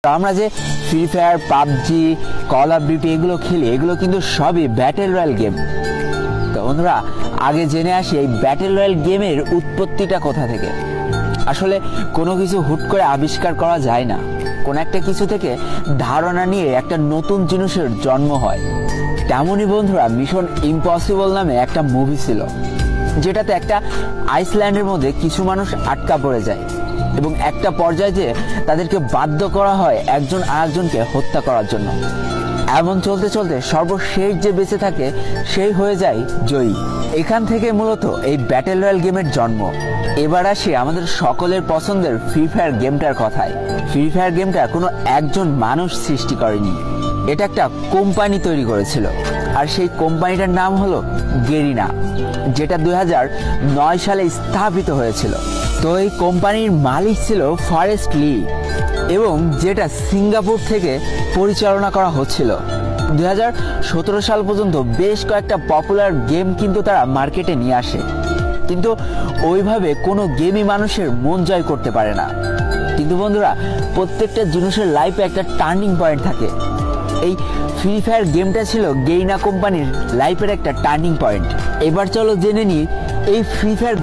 আমরা যে free fire, PUBG, call of duty এগুলো খেলি, এগুলো কিন্তু সবই ব্যাটেল রয়্যাল গেম। তো বন্ধুরা, আগে জেনে আসি এই ব্যাটেল রয়্যাল গেমের উৎপত্তিটা কোথা থেকে। আসলে কোনো কিছু হুট করে আবিষ্কার করা যায় না, কোন একটা কিছু থেকে ধারণা নিয়ে একটা নতুন জিনিসের জন্ম হয়। তেমনই বন্ধুরা, মিশন ইম্পসিবল নামে একটা মুভি ছিল, যেটাতে একটা আইসল্যান্ডের মধ্যে কিছু মানুষ আটকা পড়ে যায় এবং একটা পর্যায়ে যে তাদেরকে বাধ্য করা হয় একজন আরেকজনকে হত্যা করার জন্য। এমন চলতে চলতে সর্বশেষ যে বেঁচে থাকে সেই হয়ে যায় জয়ী। এখান থেকে মূলত এই ব্যাটেল রয়্যাল গেমের জন্ম। এবার আসি আমাদের সকলের পছন্দের ফ্রি ফায়ার গেমটার কথায়। ফ্রি ফায়ার গেমটা কোনো একজন মানুষ সৃষ্টি করেনি, এটা একটা কোম্পানি তৈরি করেছিল, আর সেই কোম্পানিটার নাম হলো গেরিনা, যেটা 2009 সালে স্থাপিত হয়েছিল। তো এই কোম্পানির মালিক ছিল ফরেস্ট লি, এবং যেটা সিঙ্গাপুর থেকে পরিচালনা করা হচ্ছিল। 2017 সাল পর্যন্ত বেশ কয়েকটা পপুলার গেম কিন্তু তারা মার্কেটে নিয়ে আসে, কিন্তু ওইভাবে কোনো গেমই মানুষের মন জয় করতে পারে না। কিন্তু বন্ধুরা, প্রত্যেকটা জিনিসের লাইফে একটা টার্নিং পয়েন্ট থাকে। এই ফ্রি ফায়ার গেমটা ছিল গেরিনা কোম্পানির লাইফের একটা টার্নিং পয়েন্ট। এবার চলো জেনে নিই এই ফ্রি ফায়ার